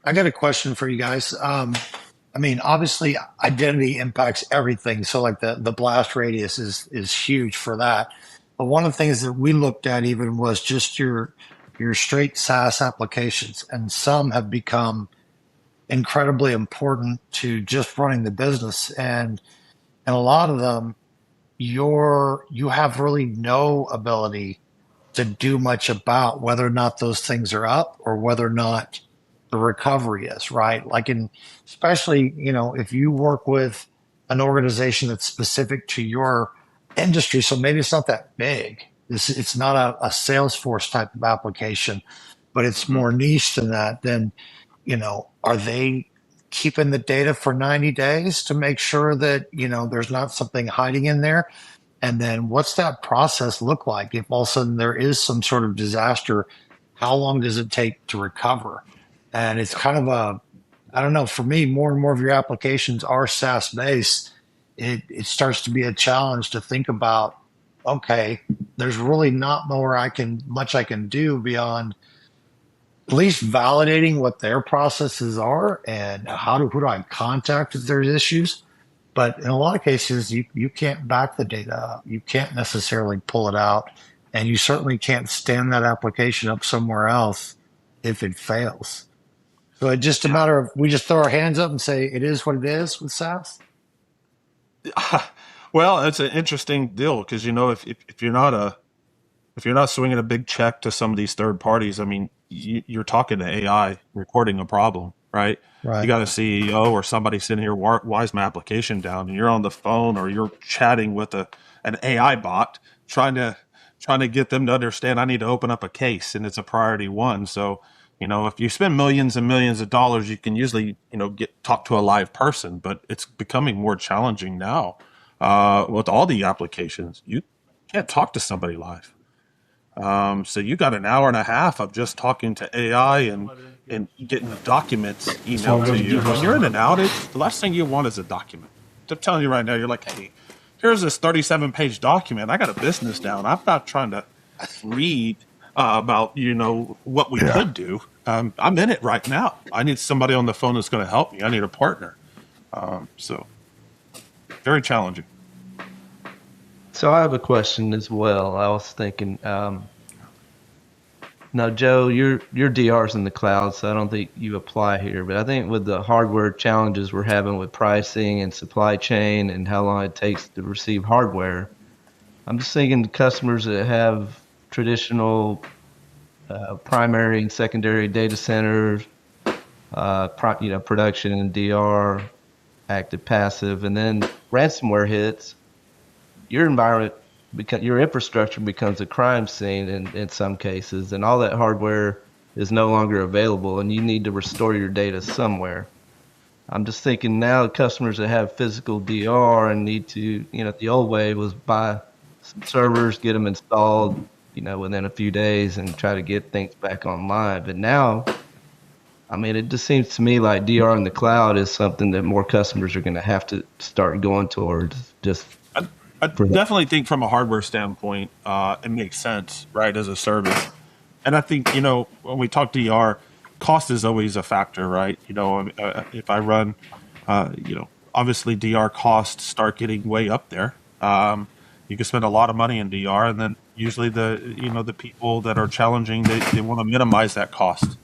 I got a question for you guys. I mean, obviously, identity impacts everything. So, like the blast radius is huge for that. But one of the things that we looked at even was just your straight SaaS applications, and some have become incredibly important to just running the business, and a lot of them, you have really no ability to do much about whether or not those things are up or whether or not the recovery is right. Like especially, if you work with an organization that's specific to your industry, so maybe it's not that big. It's not a Salesforce type of application, but it's more niche than that. Then, are they keeping the data for 90 days to make sure that, there's not something hiding in there? And then what's that process look like if all of a sudden there is some sort of disaster? How long does it take to recover? And it's kind of I don't know, for me, more and more of your applications are SaaS based. It starts to be a challenge to think about, okay, there's really not much I can do beyond at least validating what their processes are and who do I contact if there's issues. But in a lot of cases, you can't back the data up. You can't necessarily pull it out. And you certainly can't stand that application up somewhere else if it fails. So it's just a matter of we just throw our hands up and say it is what it is with SaaS. Well, it's an interesting deal because if you're not swinging a big check to some of these third parties, I mean, you're talking to AI recording a problem, right? Right. You got a CEO or somebody sitting here, why is my application down? And you're on the phone or you're chatting with an AI bot trying to get them to understand I need to open up a case and it's a priority one. So, if you spend millions and millions of dollars, you can usually, talk to a live person, but it's becoming more challenging now. With all the applications, you can't talk to somebody live. So you got an hour and a half of just talking to AI and getting documents emailed to you. When you're in an outage, the last thing you want is a document. I'm telling you right now, you're like, hey, here's this 37-page document. I got a business down. I'm not trying to read about, what we could do. I'm in it right now. I need somebody on the phone that's going to help me. I need a partner. So very challenging. So I have a question as well. I was thinking, now, Joe, your DR's in the cloud, so I don't think you apply here. But I think with the hardware challenges we're having with pricing and supply chain and how long it takes to receive hardware, I'm just thinking customers that have traditional primary and secondary data centers, production and DR, active, passive, and then ransomware hits. Your environment, your infrastructure becomes a crime scene in some cases, and all that hardware is no longer available, and you need to restore your data somewhere. I'm just thinking now customers that have physical DR and need to, the old way was buy some servers, get them installed, within a few days and try to get things back online. But now, I mean, it just seems to me like DR in the cloud is something that more customers are going to have to start going towards. I definitely think from a hardware standpoint, it makes sense, right, as a service. And I think, when we talk DR, cost is always a factor, right? If I run, obviously DR costs start getting way up there. You can spend a lot of money in DR, and then usually the people that are challenging, they want to minimize that cost.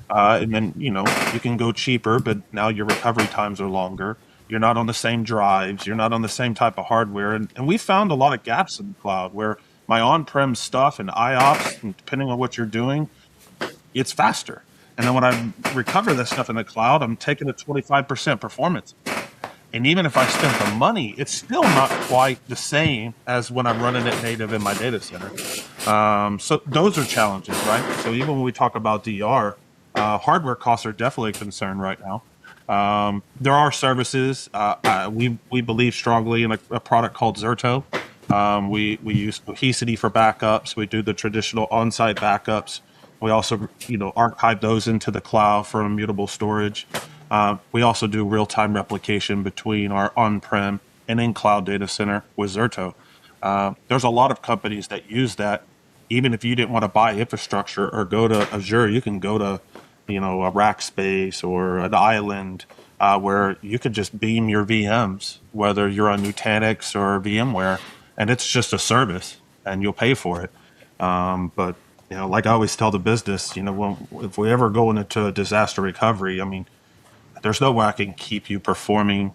And then, you can go cheaper, but now your recovery times are longer. You're not on the same drives. You're not on the same type of hardware. And we found a lot of gaps in the cloud where my on-prem stuff and IOPS, and depending on what you're doing, it's faster. And then when I recover this stuff in the cloud, I'm taking a 25% performance. And even if I spent the money, it's still not quite the same as when I'm running it native in my data center. So those are challenges, right? So even when we talk about DR, hardware costs are definitely a concern right now. There are services. We believe strongly in a product called Zerto. We use Cohesity for backups. We do the traditional on-site backups. We also, archive those into the cloud for immutable storage. We also do real-time replication between our on-prem and in-cloud data center with Zerto. There's a lot of companies that use that. Even if you didn't want to buy infrastructure or go to Azure, you can go to, a Rackspace or an island where you could just beam your VMs, whether you're on Nutanix or VMware, and it's just a service, and you'll pay for it. But like I always tell the business, if we ever go into a disaster recovery, I mean, there's no way I can keep you performing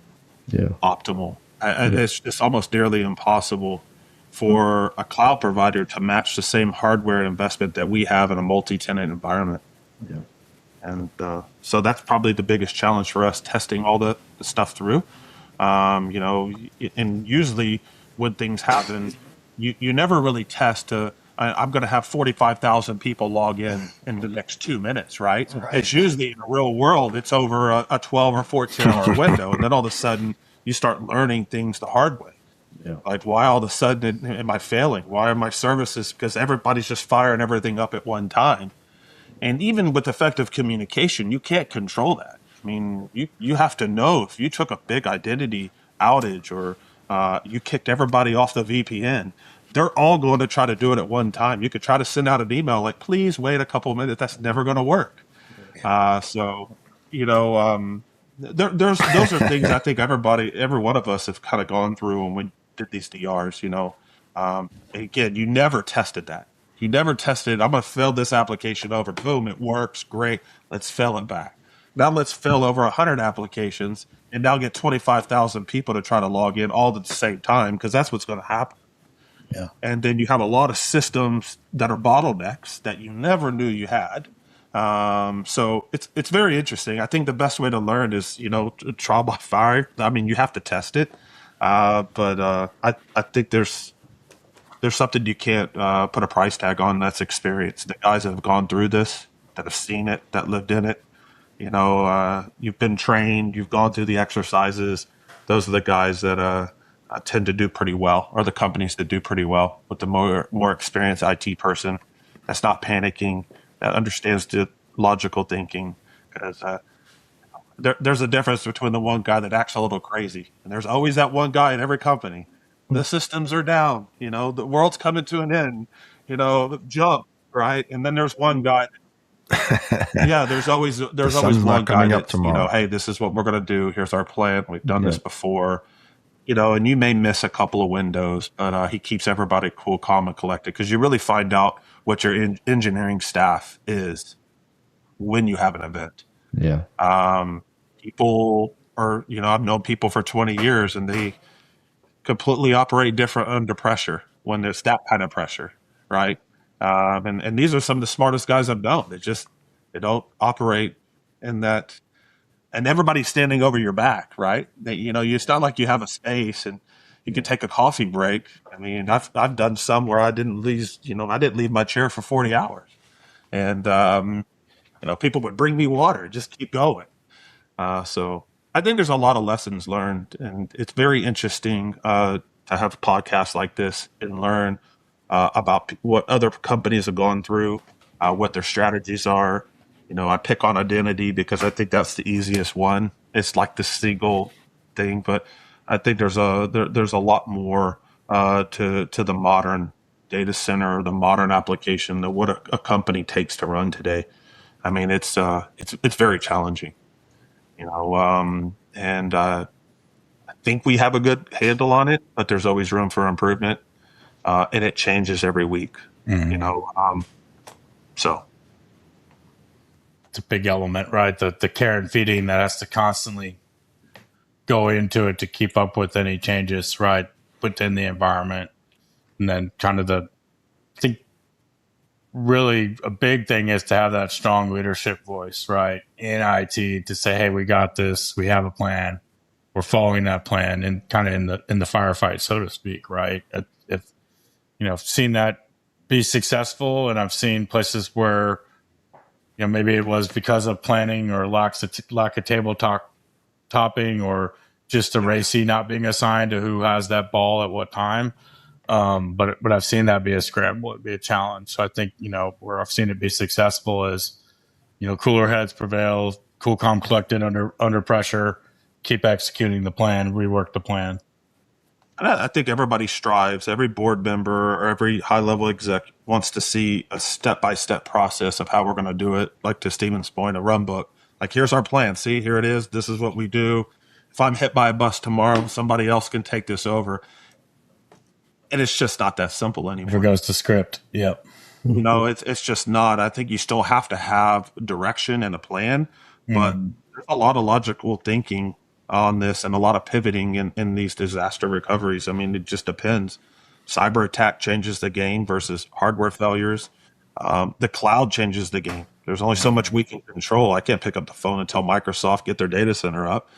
optimal. It's almost nearly impossible for a cloud provider to match the same hardware investment that we have in a multi-tenant environment. Yeah. And so that's probably the biggest challenge for us, testing all the stuff through. And usually when things happen, you never really test to, I'm going to have 45,000 people log in the next 2 minutes, right? It's usually in the real world, it's over a 12 or 14 hour window. And then all of a sudden you start learning things the hard way. Yeah. Like, why all of a sudden am I failing? Why are my services? Because everybody's just firing everything up at one time. And even with effective communication, you can't control that. I mean, you have to know if you took a big identity outage or you kicked everybody off the VPN, they're all going to try to do it at one time. You could try to send out an email like, please wait a couple of minutes. That's never going to work. Those are things I think every one of us have kind of gone through when we did these DRs, again, you never tested that. You never tested, I'm going to fail this application over. Boom, it works. Great. Let's fail it back. Now let's fail over 100 applications and now get 25,000 people to try to log in all at the same time, because that's what's going to happen. Yeah. And then you have a lot of systems that are bottlenecks that you never knew you had. So it's very interesting. I think the best way to learn is, trial by fire. I mean, you have to test it. But I think there's something you can't put a price tag on. That's experience. The guys that have gone through this, that have seen it, that lived in it, you've been trained, you've gone through the exercises. Those are the guys that tend to do pretty well, or the companies that do pretty well with the more experienced IT person that's not panicking, that understands the logical thinking. Because there's a difference between the one guy that acts a little crazy, and there's always that one guy in every company. The systems are down, the world's coming to an end, jump, right? And then there's one guy. Yeah, there's always one guy that's, hey, this is what we're going to do. Here's our plan. We've done this before, and you may miss a couple of windows, but he keeps everybody cool, calm, and collected, because you really find out what your engineering staff is when you have an event. Yeah. People are, I've known people for 20 years, and they completely operate different under pressure when there's that kind of pressure, right? And these are some of the smartest guys I've known. They don't operate in that, and everybody's standing over your back, right? It's not like you have a space and you can take a coffee break. I mean, I've done some where I didn't leave my chair for 40 hours, and people would bring me water, just keep going. So I think there's a lot of lessons learned, and it's very interesting to have podcasts like this and learn about what other companies have gone through, what their strategies are. I pick on identity because I think that's the easiest one. It's like the single thing, but I think there's a lot more to the modern data center, the modern application, than what a company takes to run today. I mean, it's very challenging. And I think we have a good handle on it, but there's always room for improvement, and it changes every week. So it's a big element, right? The care and feeding that has to constantly go into it to keep up with any changes, right, within the environment. And then I think really a big thing is to have that strong leadership voice, right, in IT, to say, hey, we got this, we have a plan, we're following that plan, and kind of in the firefight, so to speak, right? If I've seen that be successful, and I've seen places where maybe it was because of planning or lack of table topping, or just a racing not being assigned to who has that ball at what time. But I've seen that be a scramble, it'd be a challenge. So I think, where I've seen it be successful is, cooler heads prevail, cool, calm, collected under pressure, keep executing the plan, rework the plan. And I think everybody strives, every board member or every high level exec wants to see a step by step process of how we're going to do it. Like to Stephen's point, a run book. Like, here's our plan. See, here it is. This is what we do. If I'm hit by a bus tomorrow, somebody else can take this over. And it's just not that simple anymore. If it goes to script, yep. No, it's just not. I think you still have to have direction and a plan, but there's a lot of logical thinking on this and a lot of pivoting in these disaster recoveries. I mean, it just depends. Cyber attack changes the game versus hardware failures. The cloud changes the game. There's only so much we can control. I can't pick up the phone and tell Microsoft get their data center up.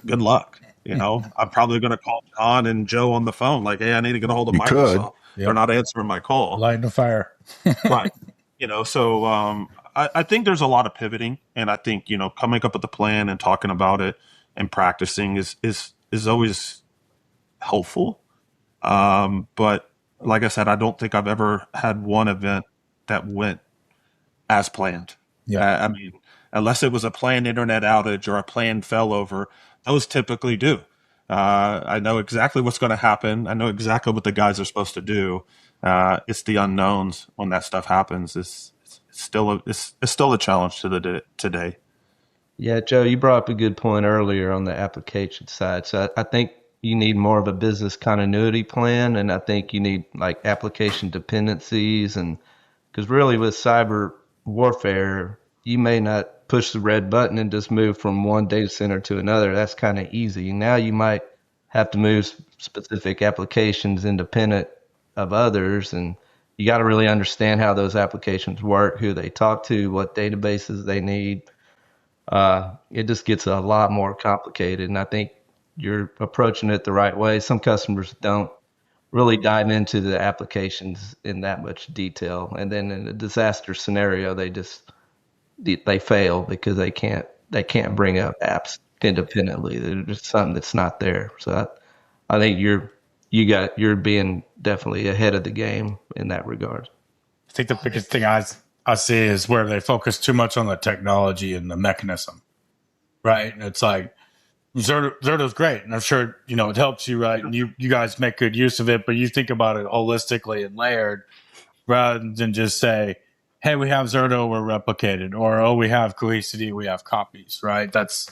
Good luck. I'm probably going to call John and Joe on the phone like, hey, I need to get a hold of Microsoft. They're not answering my call. Lighting a fire. Right. So I think there's a lot of pivoting, and I think, coming up with a plan and talking about it and practicing is always helpful. But like I said, I don't think I've ever had one event that went as planned. Yeah. I mean, unless it was a planned internet outage or a planned failover, those typically do. I know exactly what's going to happen. I know exactly what the guys are supposed to do. It's the unknowns when that stuff happens. It's still a challenge to today. Yeah, Joe, you brought up a good point earlier on the application side. So I think you need more of a business continuity plan, and I think you need like application dependencies, and because really with cyber warfare, you may not push the red button and just move from one data center to another. That's kind of easy. Now you might have to move specific applications independent of others, and you got to really understand how those applications work, who they talk to, what databases they need. It just gets a lot more complicated, and I think you're approaching it the right way. Some customers don't really dive into the applications in that much detail, and then in a disaster scenario, they fail because they can't bring up apps independently. There's just something that's not there. So I think you're being definitely ahead of the game in that regard. I think the biggest thing I see is where they focus too much on the technology and the mechanism, right? And it's like Zerto's great, and I'm sure it helps you, right? And you guys make good use of it, but you think about it holistically and layered, rather than just say, "Hey, we have Zerto, we're replicated," or "Oh, we have cohesity, we have copies," right? That's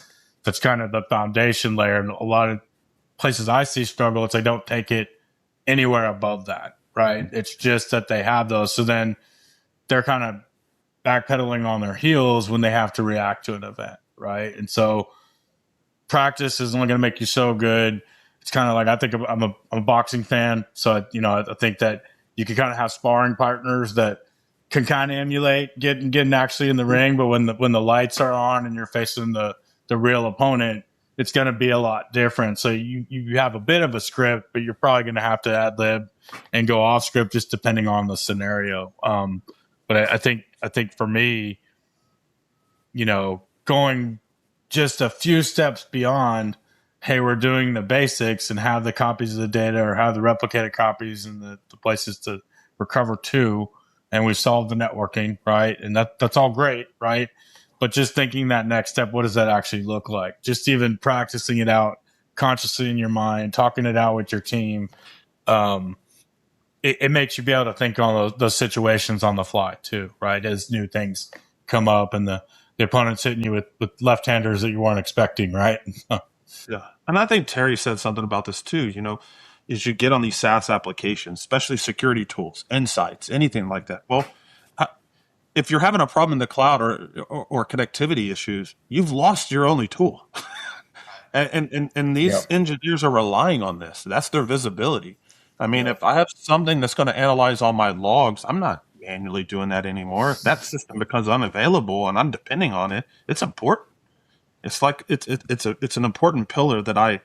kind of the foundation layer, and a lot of places I see struggle, it's they don't take it anywhere above that, right? It's just that they have those, so then they're kind of backpedaling on their heels when they have to react to an event, right? And so practice is only going to make you so good. It's kind of like, I think I'm a boxing fan, so I think that you can kind of have sparring partners that can kind of emulate getting actually in the ring, but when the lights are on and you're facing the real opponent, it's going to be a lot different. So you have a bit of a script, but you're probably going to have to ad lib and go off script just depending on the scenario. But I think for me, going just a few steps beyond, hey, we're doing the basics and have the copies of the data or have the replicated copies and the places to recover to, and we solved the networking, right? And that's all great, right? But just thinking that next step, what does that actually look like? Just even practicing it out consciously in your mind, talking it out with your team, it makes you be able to think on those situations on the fly too, right? As new things come up and the opponent's hitting you with left-handers that you weren't expecting, right? Yeah. And I think Terry said something about this too, is you get on these SaaS applications, especially security tools, insights, anything like that. Well, if you're having a problem in the cloud or connectivity issues, you've lost your only tool. and these engineers are relying on this. That's their visibility. I mean, if I have something that's going to analyze all my logs, I'm not manually doing that anymore. If that system becomes unavailable and I'm depending on it, it's important. It's like it's an important pillar that I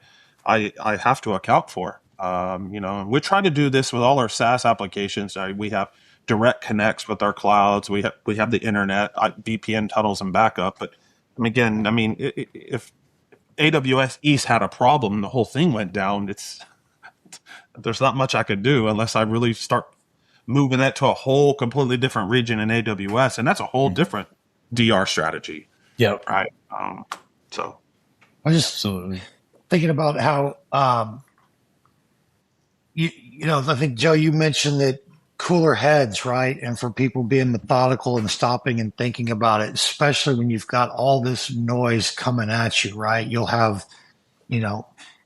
have to account for. And we try to do this with all our SaaS applications. We have direct connects with our clouds. We have the internet, VPN tunnels, and backup. But if AWS East had a problem, the whole thing went down. there's not much I could do unless I really start moving that to a whole completely different region in AWS, and that's a whole different DR strategy, Yep. right? So I was just Absolutely. thinking about how you know, I think Joe, you mentioned that cooler heads, right? And for people being methodical and stopping and thinking about it, especially when you've got all this noise coming at you, right? You'll have, you know,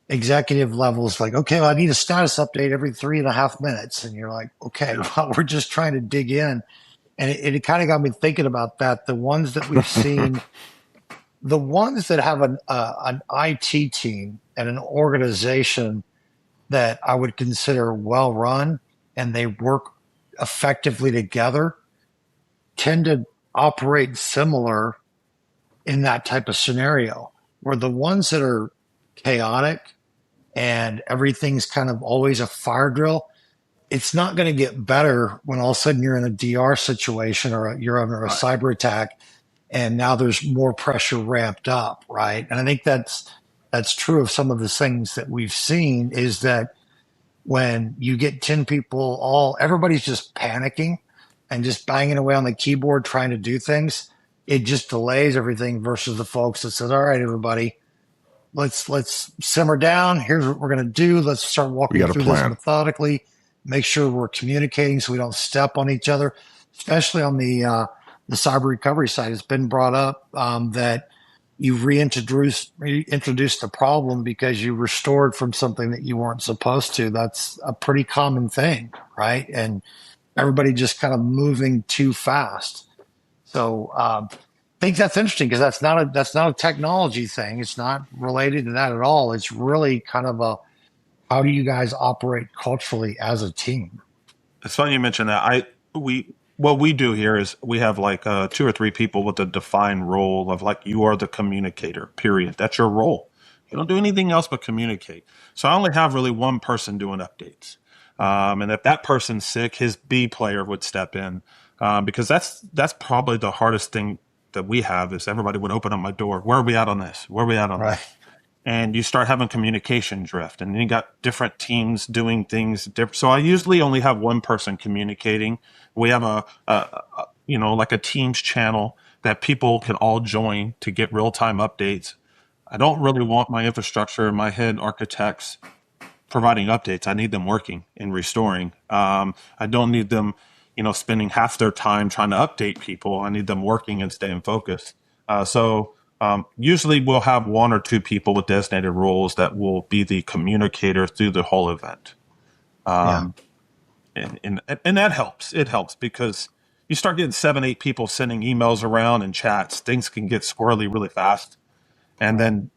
executive levels like, okay, well, I need a status update every 3.5 minutes. And you're like, okay, well, we're just trying to dig in. And it kind of got me thinking about that. The ones that we've seen, the ones that have an IT team and an organization that I would consider well run and they work effectively together tend to operate similar in that type of scenario, where the ones that are chaotic and everything's kind of always a fire drill, it's not going to get better when all of a sudden you're in a DR situation or you're under a cyber attack and now there's more pressure ramped up, right? And I think that's true of some of the things that we've seen is that when you get 10 people, everybody's just panicking and just banging away on the keyboard trying to do things, it just delays everything versus the folks that says, all right, everybody, let's simmer down. Here's what we're going to do. Let's start walking through this methodically, make sure we're communicating so we don't step on each other, especially on the cyber recovery side. It's been brought up that you've reintroduced the problem because you restored from something that you weren't supposed to. That's a pretty common thing, right? And everybody just kind of moving too fast. So I think that's interesting because that's not a technology thing. It's not related to that at all. It's really kind of a how do you guys operate culturally as a team? it's funny you mentioned that. What we do here is we have like 2 or 3 people with a defined role of like you are the communicator. Period. That's your role. You don't do anything else but communicate. So I only have really one person doing updates. And if that person's sick, his B player would step in because that's probably the hardest thing that we have is everybody would open up my door. Where are we at on this? Where are we at on Right. that? And you start having communication drift, and you got different teams doing things different. So I usually only have one person communicating. We have like a Teams channel that people can all join to get real time updates. I don't really want my infrastructure and my head architects providing updates. I need them working and restoring. I don't need them, spending half their time trying to update people. I need them working and staying focused. Usually we'll have 1 or 2 people with designated roles that will be the communicator through the whole event. And that helps. It helps because you start getting 7, 8 people sending emails around and chats. Things can get squirrely really fast. And then,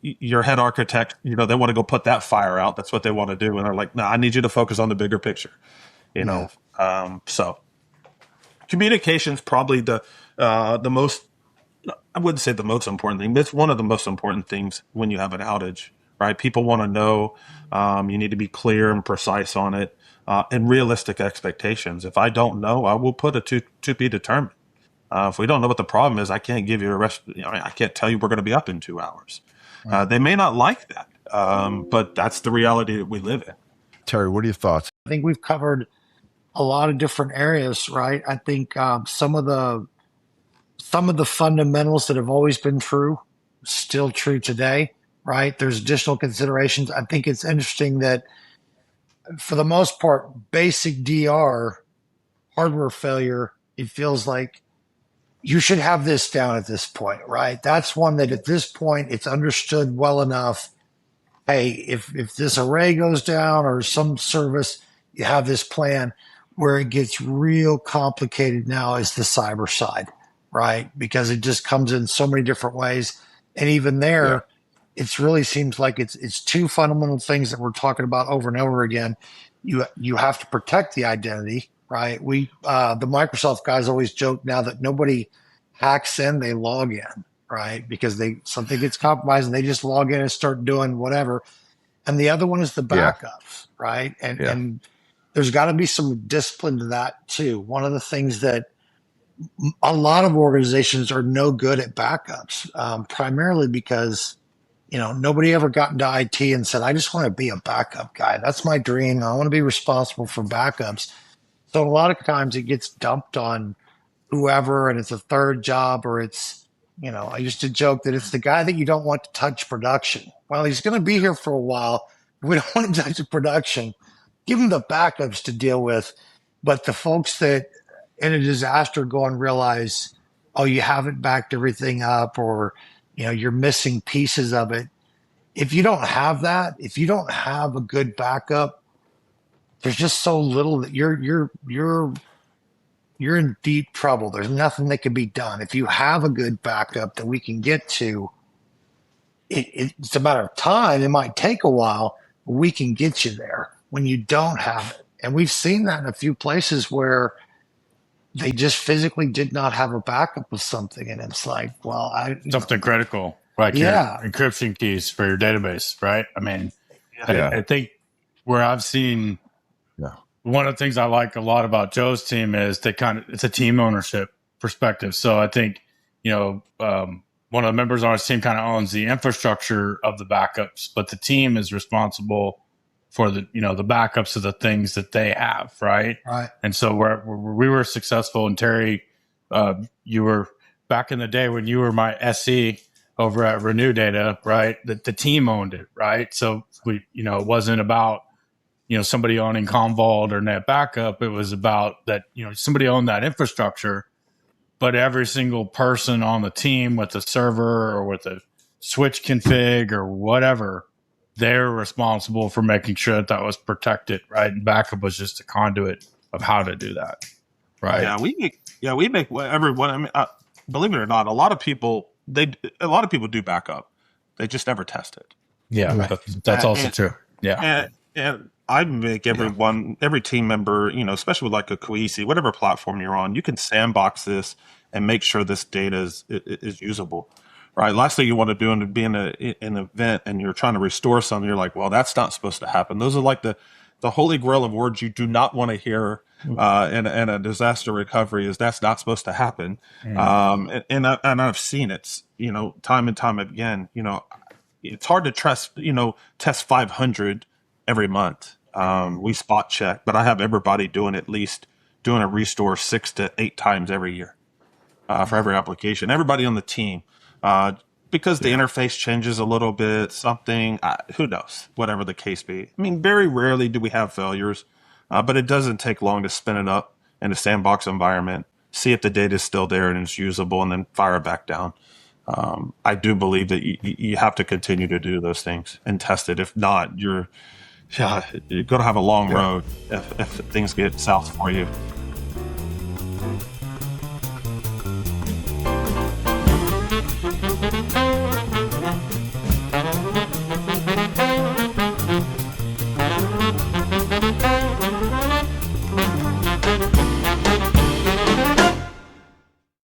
your head architect, they want to go put that fire out. That's what they want to do. And they're like, no, I need you to focus on the bigger picture, So communication's probably the most, I wouldn't say the most important thing, but it's one of the most important things when you have an outage, right? People want to know. You need to be clear and precise on it, and realistic expectations. If I don't know, I will put a to be determined. If we don't know what the problem is, I can't give you a rest. I can't tell you we're going to be up in 2 hours. They may not like that, but that's the reality that we live in. Terry, what are your thoughts? I think we've covered a lot of different areas, right? I think some of the fundamentals that have always been true, still true today, right? There's additional considerations. I think it's interesting that for the most part, basic DR, hardware failure, it feels like you should have this down at this point, right? That's one that at this point, it's understood well enough. Hey, if this array goes down or some service, you have this plan. Where it gets real complicated now is the cyber side, right? Because it just comes in so many different ways. And even there, it really seems like it's 2 fundamental things that we're talking about over and over again. You have to protect the identity, right? The Microsoft guys always joke now that nobody hacks in, they log in, right? Because something gets compromised and they just log in and start doing whatever. And the other one is the backups, right? And there's got to be some discipline to that too. One of the things that a lot of organizations are no good at backups, primarily because nobody ever got into IT and said, I just want to be a backup guy. That's my dream. I want to be responsible for backups. So a lot of times it gets dumped on whoever, and it's a third job, or I used to joke that it's the guy that you don't want to touch production. Well, he's going to be here for a while. We don't want to touch the production. Give him the backups to deal with. But the folks that in a disaster go and realize, oh, you haven't backed everything up, or, you're missing pieces of it. If you don't have that, if you don't have a good backup, there's just so little that you're in deep trouble. There's nothing that can be done. If you have a good backup that we can get to, it's a matter of time. It might take a while, but we can get you there when you don't have it. And we've seen that in a few places where they just physically did not have a backup of something. And it's like, well, something critical, like your encryption keys for your database, right? I mean, I think where I've seen one of the things I like a lot about Joe's team is it's a team ownership perspective. So I think, one of the members on our team kind of owns the infrastructure of the backups, but the team is responsible for the backups of the things that they have, right? Right. And so we were successful, and Terry, you were back in the day when you were my SE over at Renew Data, right? The team owned it, right? So it wasn't about somebody owning Commvault or Net Backup. It was about that somebody owned that infrastructure, but every single person on the team with a server or with a switch config or whatever, they're responsible for making sure that was protected, right? And backup was just a conduit of how to do that, right? We make everyone. I mean, believe it or not, a lot of people do backup. They just never test it. Yeah, right. That's also true. Yeah, and I make every team member, especially with like a Cohesi, whatever platform you're on, you can sandbox this and make sure this data is usable. Right. Last thing you want to do is be in an event and you're trying to restore something. You're like, well, that's not supposed to happen. Those are like the holy grail of words you do not want to hear in a disaster recovery. Is that's not supposed to happen. And I've seen it, time and time again. It's hard to test 500 every month. We spot check, but I have everybody doing a restore 6 to 8 times every year for every application. Everybody on the team. Because the interface changes a little bit, who knows, whatever the case be. I mean, very rarely do we have failures, but it doesn't take long to spin it up in a sandbox environment, see if the data is still there and it's usable, and then fire it back down. I do believe that you have to continue to do those things and test it. If not, you're going to have a long road if things get south for you.